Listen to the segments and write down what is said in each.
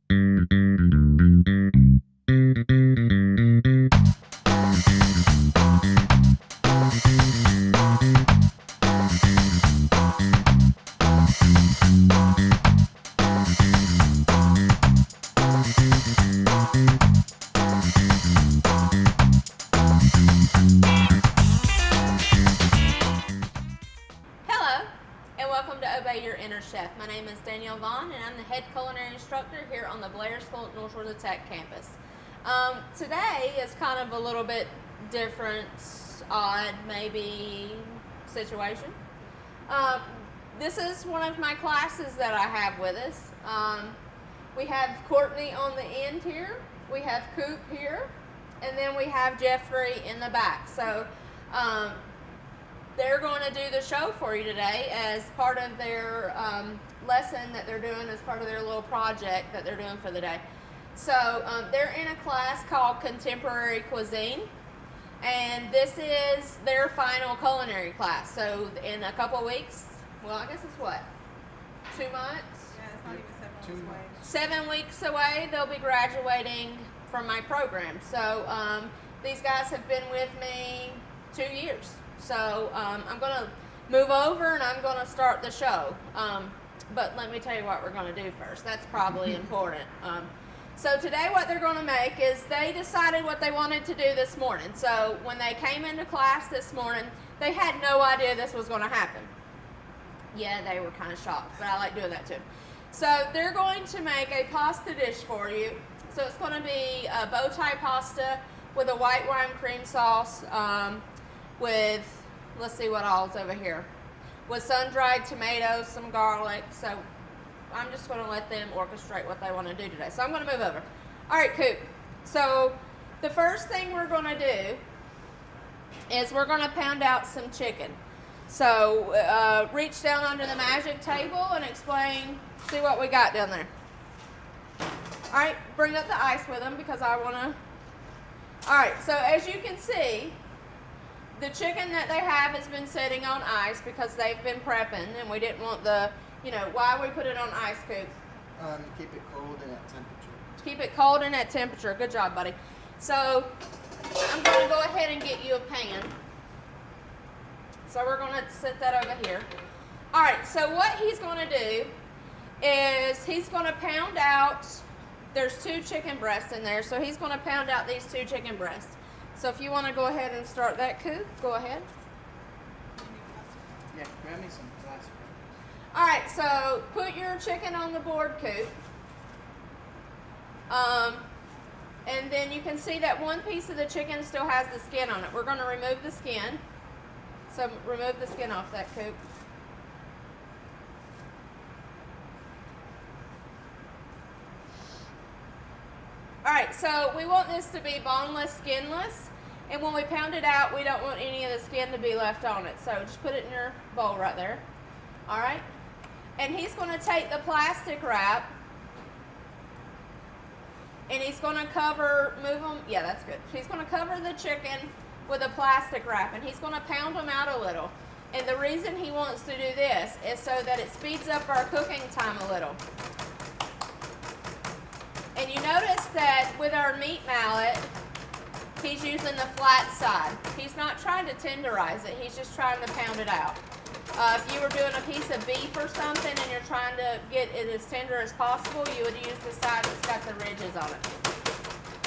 My name is Danielle Vaughn, and I'm the head culinary instructor here on the Blairsville North Georgia Tech campus. Today is kind of a little bit different, odd, maybe situation. This is one of my classes that I have with us. We have Courtney on the end here, we have Coop here, and then we have Jeffrey in the back. So they're going to do the show for you today as part of their lesson that they're doing as part of their little project that they're doing for the day. So they're in a class called Contemporary Cuisine, and this is their final culinary class. So in a couple of weeks, well, I guess it's what, 2 months? Yeah, it's not even 7 months away. 7 weeks away, they'll be graduating from my program. So these guys have been with me 2 years. So I'm going to move over and I'm going to start the show. But let me tell you what we're going to do first. That's probably important. So today what they're going to make is they decided what they wanted to do this morning. So when they came into class this morning, they had no idea this was going to happen. Yeah, they were kind of shocked, but I like doing that too. So they're going to make a pasta dish for you. So it's going to be a bow tie pasta with a white wine cream sauce, with, let's see what all's over here, with sun-dried tomatoes, some garlic. So I'm just going to let them orchestrate what they want to do today. So I'm going to move over. All right, Coop. So the first thing we're going to do is we're going to pound out some chicken. So reach down under the magic table and explain, see what we got down there. All right, bring up the ice with them because I want to. All right, so as you can see, the chicken that they have has been sitting on ice because they've been prepping, and we didn't want the, why we put it on ice, Coop? To keep it cold and at temperature. To keep it cold and at temperature. Good job, buddy. So I'm going to go ahead and get you a pan. So we're going to set that over here. All right, so what he's going to do is he's going to pound out, there's 2 chicken breasts in there, so he's going to pound out these 2 chicken breasts. So if you want to go ahead and start that, Coop, go ahead. Yeah, grab me some plastic. All right, so put your chicken on the board, Coop. And then you can see that one piece of the chicken still has the skin on it. We're going to remove the skin. So remove the skin off that, Coop. All right, so we want this to be boneless, skinless, and when we pound it out, we don't want any of the skin to be left on it. So just put it in your bowl right there. All right, and he's going to take the plastic wrap, and he's going to cover, move them, yeah, that's good. He's going to cover the chicken with a plastic wrap, and he's going to pound them out a little. And the reason he wants to do this is so that it speeds up our cooking time a little. And you notice that with our meat mallet, he's using the flat side. He's not trying to tenderize it, he's just trying to pound it out. If you were doing a piece of beef or something and you're trying to get it as tender as possible, you would use the side that's got the ridges on it.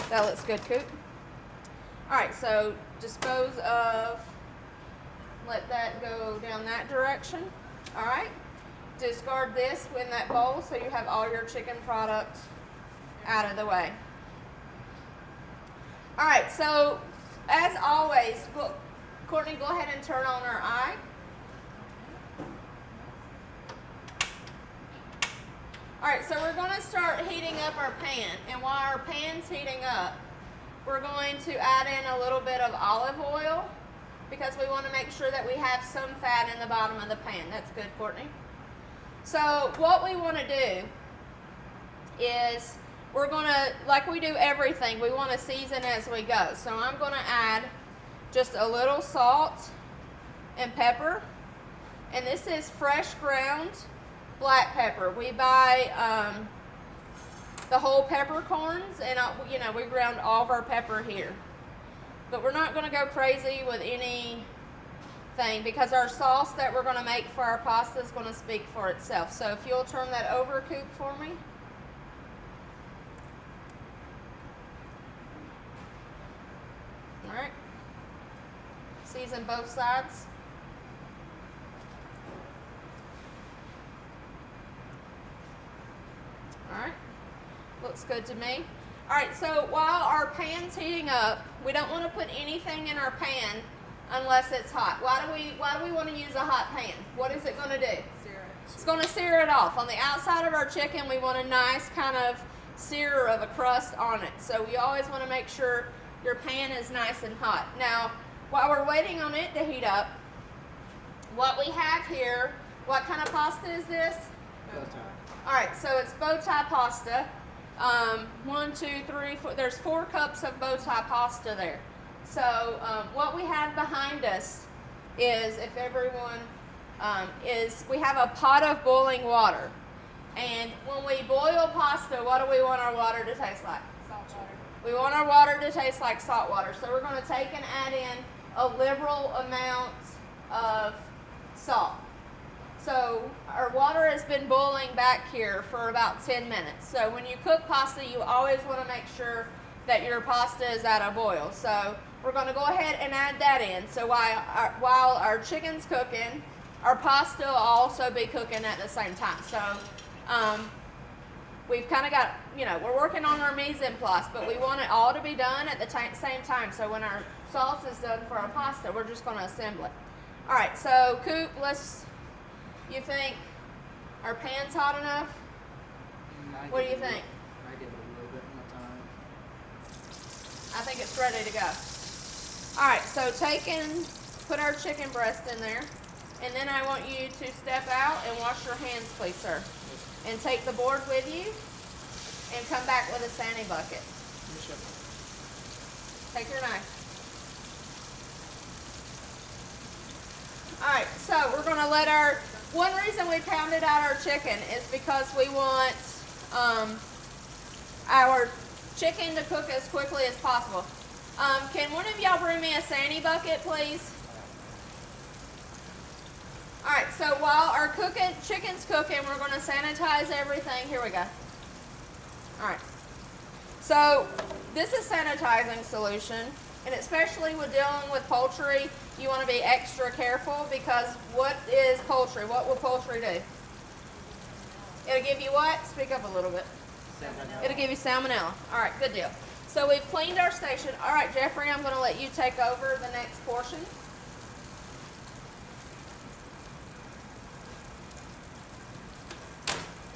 That looks good, Coop. All right, so dispose of, let that go down that direction. All right, discard this in that bowl so you have all your chicken product out of the way. All right, so as always, Courtney, go ahead and turn on our eye. All right, so we're going to start heating up our pan, and while our pan's heating up, we're going to add in a little bit of olive oil because we want to make sure that we have some fat in the bottom of the pan. That's good, Courtney. So what we want to do is we're going to, like we do everything, we want to season as we go. So I'm going to add just a little salt and pepper. And this is fresh ground black pepper. We buy the whole peppercorns, and you know, we ground all of our pepper here. But we're not going to go crazy with anything because our sauce that we're going to make for our pasta is going to speak for itself. So if you'll turn that over, Coop, for me. All right. Season both sides. All right. Looks good to me. All right, so while our pan's heating up, we don't want to put anything in our pan unless it's hot. Why do we want to use a hot pan? What is it going to do? Sear it. It's going to sear it off. On the outside of our chicken, we want a nice kind of sear of a crust on it. So we always want to make sure your pan is nice and hot. Now, while we're waiting on it to heat up, what we have here, what kind of pasta is this? Bow tie. All right, so it's bow tie pasta. 1, 2, 3, 4. There's 4 cups of bow tie pasta there. So what we have behind us is, if everyone we have a pot of boiling water. And when we boil pasta, what do we want our water to taste like? Salt water. We want our water to taste like salt water. So we're going to take and add in a liberal amount of salt. So our water has been boiling back here for about 10 minutes. So when you cook pasta, you always want to make sure that your pasta is at a boil. So we're going to go ahead and add that in. So while our chicken's cooking, our pasta will also be cooking at the same time. So we've kind of got, you know, we're working on our mise en place, but we want it all to be done at the same time. So when our sauce is done for our pasta, we're just going to assemble it. All right, so Coop, you think our pan's hot enough? What do you think? I give it a little bit more time. I think it's ready to go. All right, so put our chicken breast in there, and then I want you to step out and wash your hands, please, sir. And take the board with you, and come back with a sani bucket. Take your knife. All right, so we're going to let one reason we pounded out our chicken is because we want our chicken to cook as quickly as possible. Can one of y'all bring me a sani bucket, please? All right, so while our chicken's cooking, we're going to sanitize everything. Here we go. All right. So this is sanitizing solution, and especially with dealing with poultry, you want to be extra careful because what is poultry? What will poultry do? It'll give you what? Speak up a little bit. Salmonella. It'll give you salmonella. All right, good deal. So we've cleaned our station. All right, Jeffrey, I'm going to let you take over the next portion.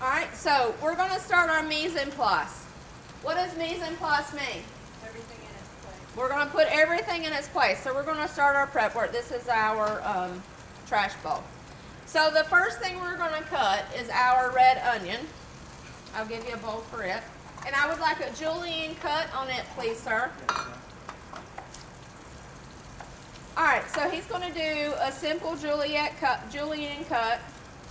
All right, so we're going to start our mise en place. What does mise en place mean? Everything in its place. We're going to put everything in its place. So we're going to start our prep work. This is our trash bowl. So the first thing we're going to cut is our red onion. I'll give you a bowl for it. And I would like a julienne cut on it, please, sir. All right, so he's going to do a simple julienne cut.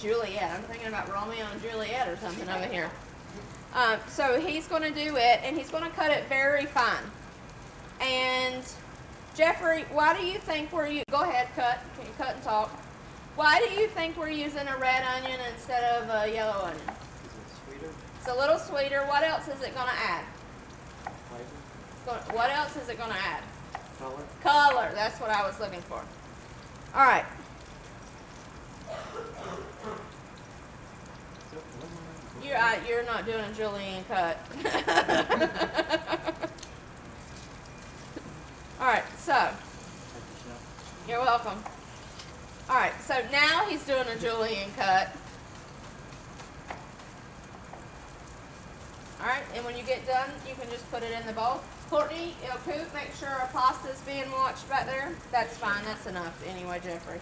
Juliet, I'm thinking about Romeo and Juliet or something over here. So he's going to do it, and he's going to cut it very fine. And Jeffrey, why do you think go ahead, cut. Can you cut and talk? Why do you think we're using a red onion instead of a yellow onion? Is it sweeter? It's a little sweeter. What else is it going to add? Flavor? What else is it going to add? Color? Color. That's what I was looking for. All right. You're not doing a julienne cut. All right, so you're welcome. All right, so now he's doing a julienne cut. All right, and when you get done, you can just put it in the bowl. Courtney, Coop, make sure our pasta's being watched back there. That's fine. That's enough anyway, Jeffrey.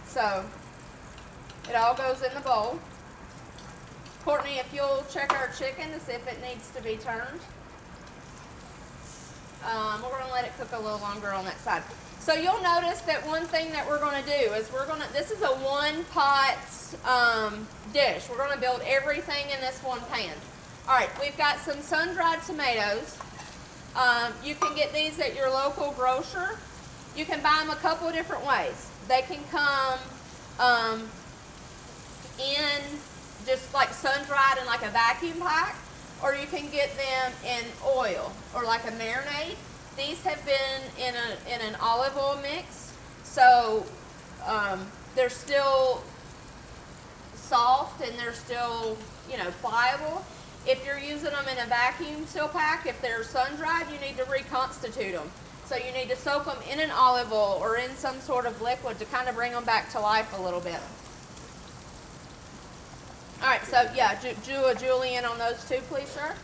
So it all goes in the bowl. Courtney, if you'll check our chicken to see if it needs to be turned. We're going to let it cook a little longer on that side. So you'll notice that one thing that we're going to do is this is a one pot dish. We're going to build everything in this one pan. All All right, we've got some sun-dried tomatoes. You can get these at your local grocer. You can buy them a couple of different ways. They can come in just like sun-dried in like a vacuum pack, or you can get them in oil or like a marinade. These have been in an olive oil mix, so they're still soft and they're still, you know, pliable. If you're using them in a vacuum seal pack, if they're sun-dried, you need to reconstitute them. So you need to soak them in an olive oil or in some sort of liquid to kind of bring them back to life a little bit. All right, so yeah, do a julienne on those two, please, sir.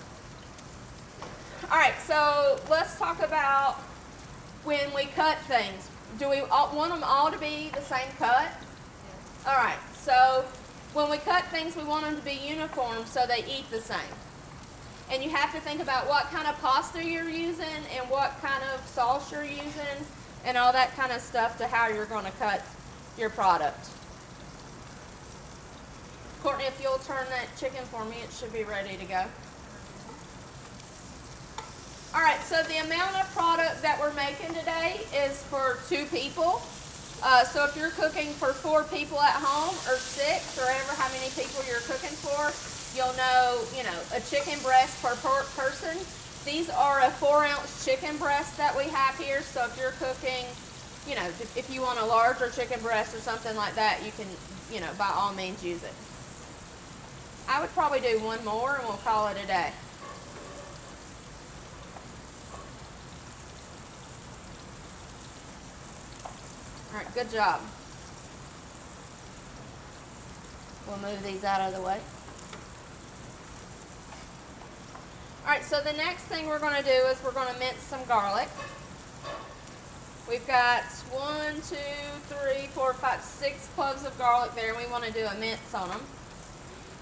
All right, so let's talk about when we cut things. Do we want them all to be the same cut? Yes. All right, so when we cut things, we want them to be uniform so they eat the same. And you have to think about what kind of pasta you're using and what kind of sauce you're using and all that kind of stuff to how you're going to cut your product. Courtney, if you'll turn that chicken for me, it should be ready to go. All right, so the amount of product that we're making today is for 2 people. So if you're cooking for 4 people at home or 6 or ever how many people you're cooking for, you'll know, a chicken breast per person. These are a 4-ounce chicken breast that we have here. So if you're cooking, if you want a larger chicken breast or something like that, you can, by all means use it. I would probably do one more and we'll call it a day. All right, good job. We'll move these out of the way. All right, so the next thing we're going to do is we're going to mince some garlic. We've got 1, 2, 3, 4, 5, 6 cloves of garlic there, and we want to do a mince on them.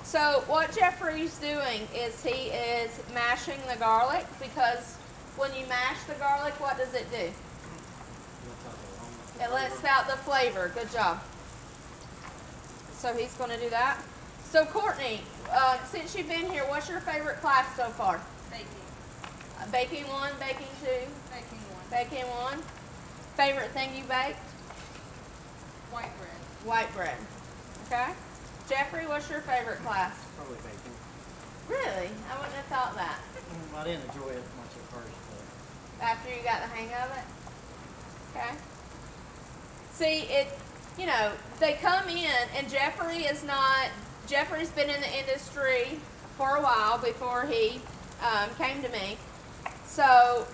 So what Jeffrey's doing is he is mashing the garlic, because when you mash the garlic, what does it do? It lets out the flavor. Good job. So he's going to do that. So Courtney, since you've been here, what's your favorite class so far? Baking. Baking 1, baking 2? Baking 1. Baking 1. Favorite thing you baked? White bread. White bread. Okay. Jeffrey, what's your favorite class? Probably bacon. Really? I wouldn't have thought that. I didn't enjoy it much at first, but After you got the hang of it? Okay. See, they come in, and Jeffrey's been in the industry for a while before he came to me. So,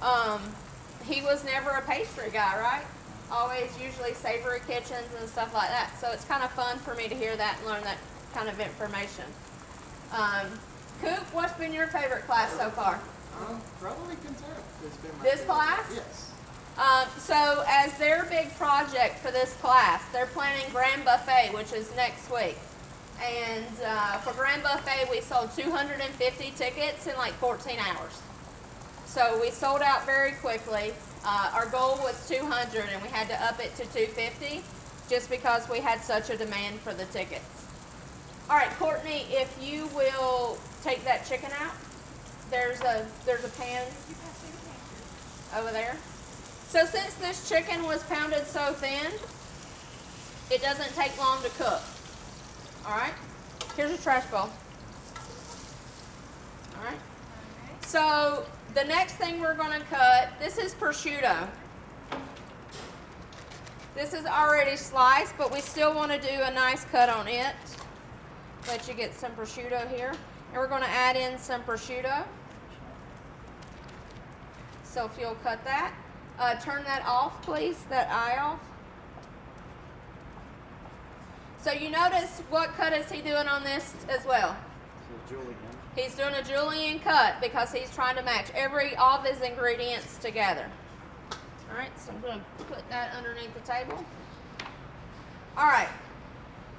he was never a pastry guy, right? Always usually savory kitchens and stuff like that. So it's kind of fun for me to hear that and learn that kind of information. Coop, what's been your favorite class so far? probably conserve. It's been my This favorite. class? Yes. So as their big project for this class, they're planning Grand Buffet, which is next week. And for Grand Buffet, we sold 250 tickets in like 14 hours. So we sold out very quickly. Our goal was 200, and we had to up it to 250 just because we had such a demand for the tickets. All right, Courtney, if you will take that chicken out. There's a pan over there. So since this chicken was pounded so thin, it doesn't take long to cook. All right, here's a trash bowl. All right. So the next thing we're going to cut, this is prosciutto. This is already sliced, but we still want to do a nice cut on it. Let you get some prosciutto here. And we're going to add in some prosciutto. So if you'll cut that. Turn that off, please, that eye off. So you notice what cut is he doing on this as well? So julienne. He's doing a julienne cut because he's trying to match all of his ingredients together. All right, so I'm going to put that underneath the table. All right,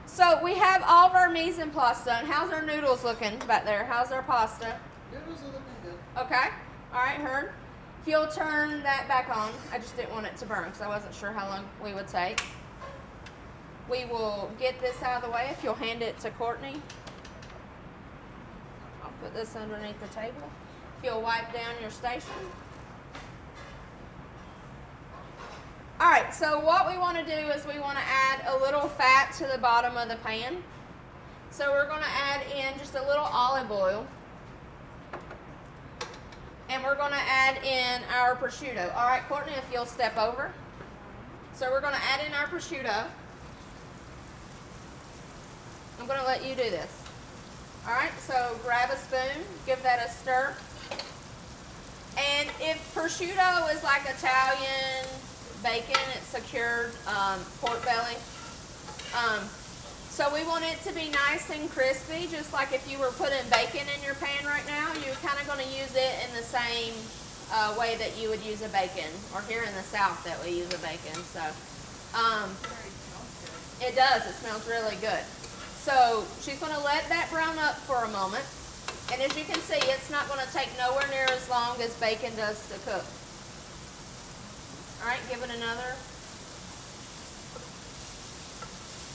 so we have all of our mise en place done. How's our noodles looking back there? How's our pasta? Noodles are looking good. Okay, all right, Heard. If you'll turn that back on, I just didn't want it to burn because I wasn't sure how long we would take. We will get this out of the way if you'll hand it to Courtney. I'll Put this underneath the table. If you'll wipe down your station. All right, so what we want to do is we want to add a little fat to the bottom of the pan. So we're going to add in just a little olive oil. And we're going to add in our prosciutto. All right, Courtney, if you'll step over. So we're going to add in our prosciutto. I'm going to let you do this. All right, so grab a spoon, give that a stir. And if prosciutto is like Italian bacon, it's a cured pork belly. So we want it to be nice and crispy, just like if you were putting bacon in your pan right now, you're kind of going to use it in the same way that you would use a bacon, or here in the South that we use a bacon. So it does, it smells really good. So she's going to let that brown up for a moment. And as you can see, it's not going to take nowhere near as long as bacon does to cook. All right, give it another.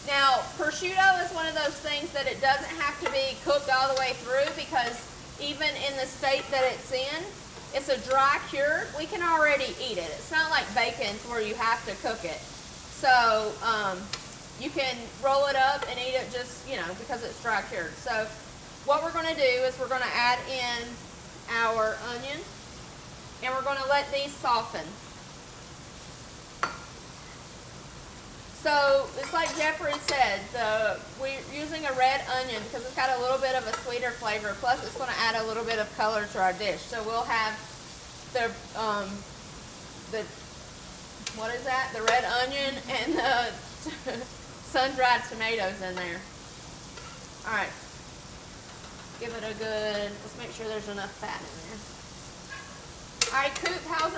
Now, prosciutto is one of those things that it doesn't have to be cooked all the way through, because even in the state that it's in, it's a dry cured. We can already eat it. It's not like bacon where you have to cook it. So you can roll it up and eat it just, because it's dry cured. So what we're going to do is we're going to add in our onion, and we're going to let these soften. So it's like Jeffrey said, we're using a red onion because it's got a little bit of a sweeter flavor. Plus, it's going to add a little bit of color to our dish. So we'll have the what is that? The red onion and the sun-dried tomatoes in there. All right, give it a good. Let's make sure there's enough fat in there. All right, Coop, how's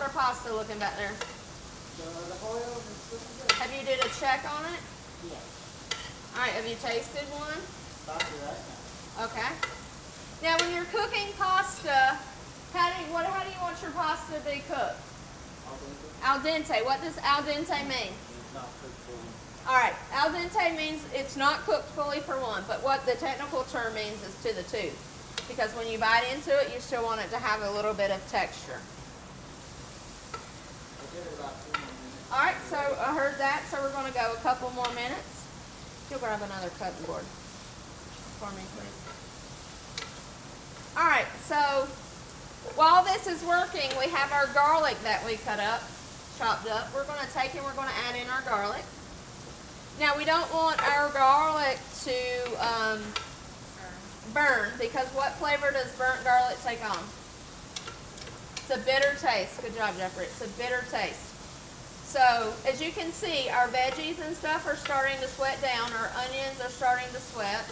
our pasta looking back there? The oil is looking good. Have you did a check on it? Yeah. All right, have you tasted one? About to right now. Okay. Now, when you're cooking pasta, how do you want your pasta to be cooked? Al Al dente. dente. What does al dente mean? It's not cooked fully. All right, al dente means it's not cooked fully for one, but what the technical term means is to the tooth. Because when you bite into it, you still want it to have a little bit of texture. I'll give it about 2 more minutes. All right, so I heard that, so we're going to go a couple more minutes. You'll grab another cutting board for me, please. All right, so while this is working, we have our garlic that we chopped up. We're going to take and we're going to add in our garlic. Now, we don't want our garlic to burn, because what flavor does burnt garlic take on? It's a bitter taste. Good job, Jeffrey. It's a bitter taste. So, as you can see, our veggies and stuff are starting to sweat down. Our onions are starting to sweat.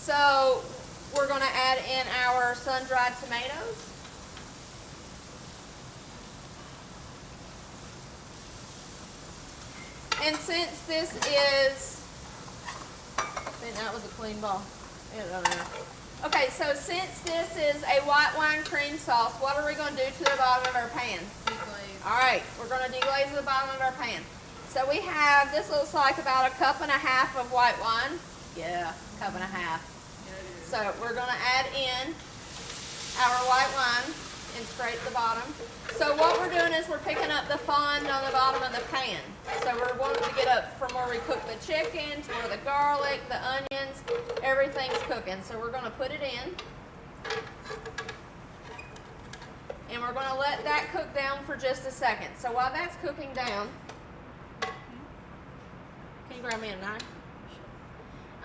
So, we're going to add in our sun-dried tomatoes. And since this is, I think that was a clean ball. Okay, so since this is a white wine cream sauce, what are we going to do to the bottom of our pan? Deglaze. All right, we're going to deglaze the bottom of our pan. So we have, this looks like about 1.5 cups of white wine. Yeah, 1.5 cups. Yeah, it is. So we're going to add in our white wine and scrape the bottom. So what we're doing is we're picking up the fond on the bottom of the pan. So we're wanting to get up from where we cook the chicken to where the garlic, the onions, everything's cooking. So we're going to put it in. And we're going to let that cook down for just a second. So while that's cooking down, can you grab me a knife?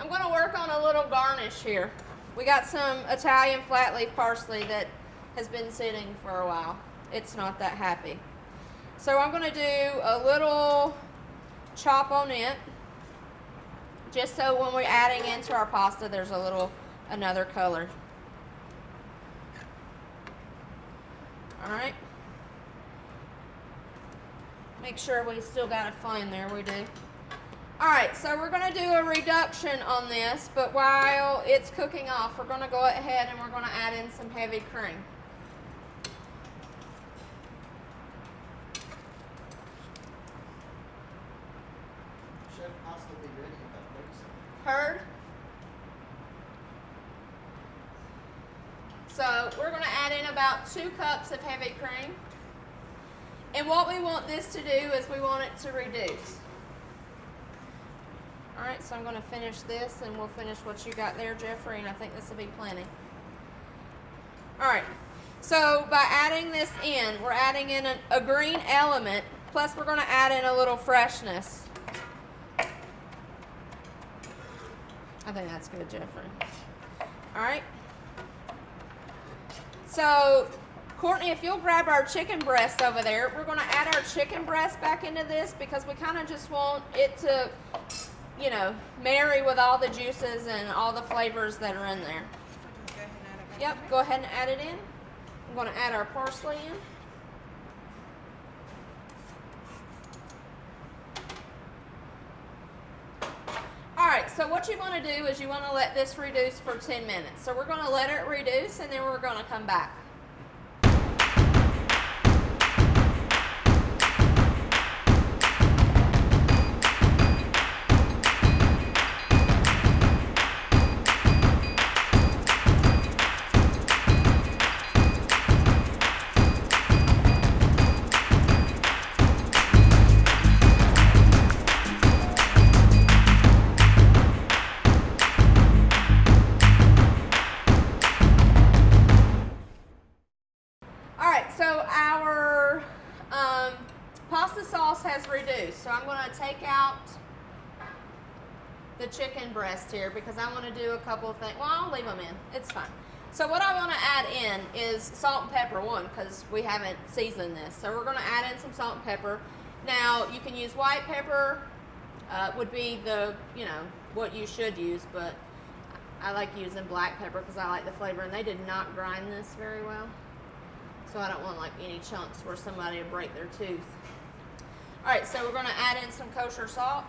I'm going to work on a little garnish here. We got some Italian flat leaf parsley that has been sitting for a while. It's not that happy. So I'm going to do a little chop on it, just so when we're adding into our pasta, there's another color. All right. Make sure we still got a flame there. We do. All right, so we're going to do a reduction on this, but while it's cooking off, we're going to go ahead and we're going to add in some heavy cream. Chef pasta will be ready in about 30 seconds. Heard? So we're going to add in about 2 cups of heavy cream. And what we want this to do is we want it to reduce. All right, so I'm going to finish this and we'll finish what you got there, Jeffrey, and I think this will be plenty. All right, so by adding this in, we're adding in a green element, plus we're going to add in a little freshness. I think that's good, Jeffrey. All right. So, Courtney, if you'll grab our chicken breast over there, we're going to add our chicken breast back into this because we kind of just want it to, you know, marry with all the juices and all the flavors that are in there. Go ahead and add it back Yep, in go ahead and add it in. I'm going to add our parsley in. Alright, so what you want to do is you want to let this reduce for 10 minutes. So we're going to let it reduce and then we're going to come back. Pasta sauce has reduced, so I'm going to take out the chicken breast here because I want to do a couple of things. Well, I'll leave them in. It's fine. So what I want to add in is salt and pepper, because we haven't seasoned this. So we're going to add in some salt and pepper. Now, you can use white pepper, would be the, you know, what you should use, but I like using black pepper because I like the flavor, and they did not grind this very well. So I don't want like any chunks where somebody will break their tooth. All right, so we're going to add in some kosher salt.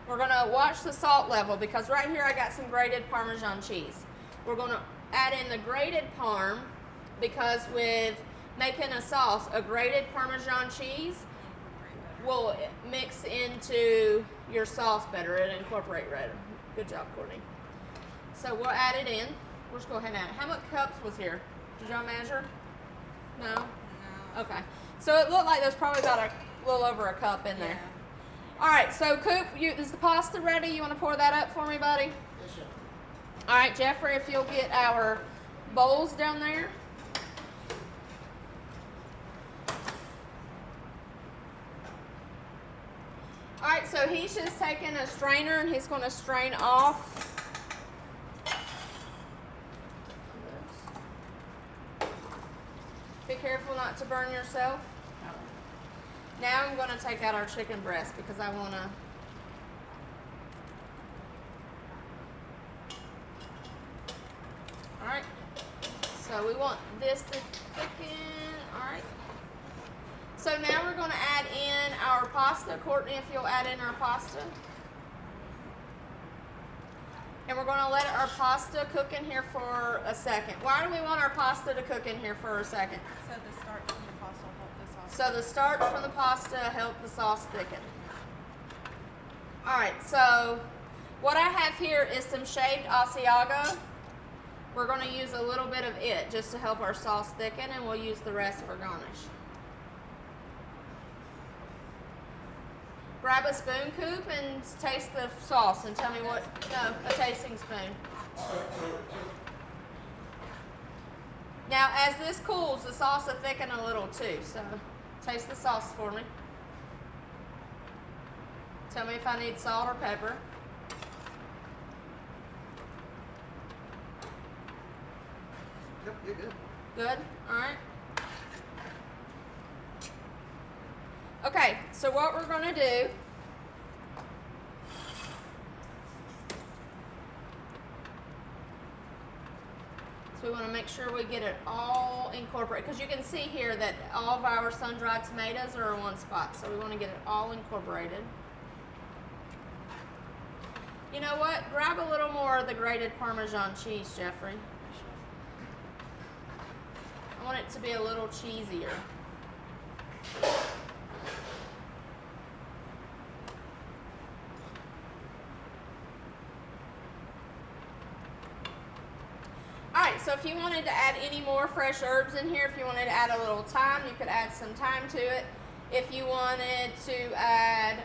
We're going to watch the salt level because right here I got some grated Parmesan cheese. We're going to add in the grated Parm because with making a sauce, a grated Parmesan cheese will mix into your sauce better. It'll incorporate better. Good job, Courtney. So we'll add it in. We'll just go ahead and add it. How much cups was here? Did y'all measure? No? No. Okay. So it looked like there's probably about a little over a cup in there. Yeah. All right, so Coop, is the pasta ready? You want to pour that up for me, buddy? Yes, sir. All right, Jeffrey, if you'll get our bowls down there. All right, so he's just taking a strainer and he's going to strain off. Be careful not to burn yourself. Now I'm going to take out our chicken breast because I want to. All right. So we want this to thicken. All right. So now we're going to add in our pasta. Courtney, if you'll add in our pasta. And we're going to let our pasta cook in here for a second. Why do we want our pasta to cook in here for a second? So the starch from the pasta will help the sauce. So the starch from the pasta help the sauce thicken. All right, so what I have here is some shaved Asiago. We're going to use a little bit of it just to help our sauce thicken, and we'll use the rest for garnish. Grab a spoon, Coop, and taste the sauce and tell me what, no, a tasting spoon. Now, as this cools, the sauce will thicken a little too, so taste the sauce for me. Tell me if I need salt or pepper. Yep, you're good. Good? All right. Okay, so what we're going to do is we want to make sure we get it all incorporated, because you can see here that all of our sun-dried tomatoes are in one spot, so we want to get it all incorporated. You know what? Grab a little more of the grated Parmesan cheese, Jeffrey. I want it to be a little cheesier. so if you wanted to add any more fresh herbs in here, if you wanted to add a little thyme, you could add some thyme to it. If you wanted to add,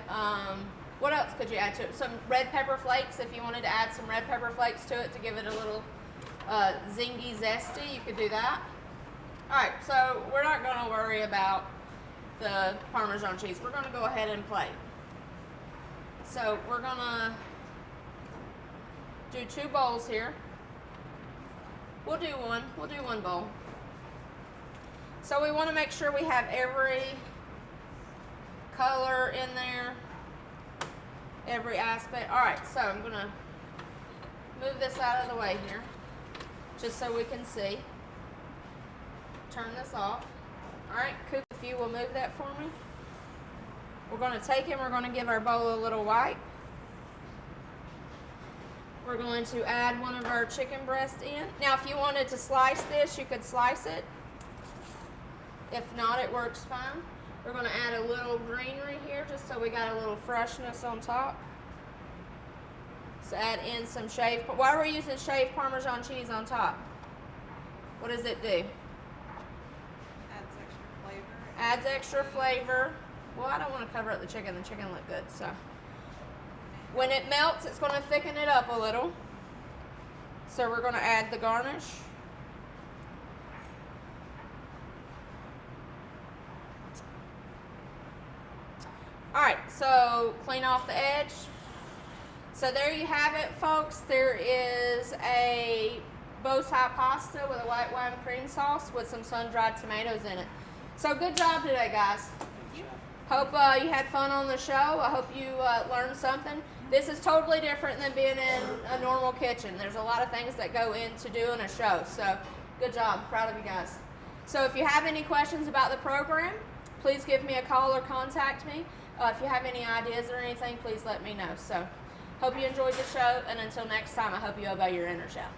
what else could you add to it? Some red pepper flakes. If you wanted to add some red pepper flakes to it to give it a little zingy, zesty, you could do that. All right, so we're not going to worry about the Parmesan cheese. We're going to go ahead and plate. So we're going to do 2 bowls here. We'll do one bowl. So we want to make sure we have every color in there, every aspect. All right, so I'm going to move this out of the way here, just so we can see. Turn this off. All right, Coop, if you will move that for me. We're going to take it and we're going to give our bowl a little wipe. We're going to add one of our chicken breasts in. Now, if you wanted to slice this, you could slice it. If not, it works fine. We're going to add a little greenery here, just so we got a little freshness on top. So add in some shaved. Why are we using shaved Parmesan cheese on top? What does it do? Adds extra flavor. Adds extra flavor. Well, I don't want to cover up the chicken. The chicken look good, so. When it melts, it's going to thicken it up a little. So we're going to add the garnish. All right, so clean off the edge. So there you have it, folks. There is a bow tie pasta with a white wine cream sauce with some sun-dried tomatoes in it. So good job today, guys. Hope you had fun on the show. I hope you learned something. This is totally different than being in a normal kitchen. There's a lot of things that go into doing a show. So good job. Proud of you guys. So if you have any questions about the program, please give me a call or contact me. If you have any ideas or anything, please let me know. So hope you enjoyed the show. And until next time, I hope you obey your inner child.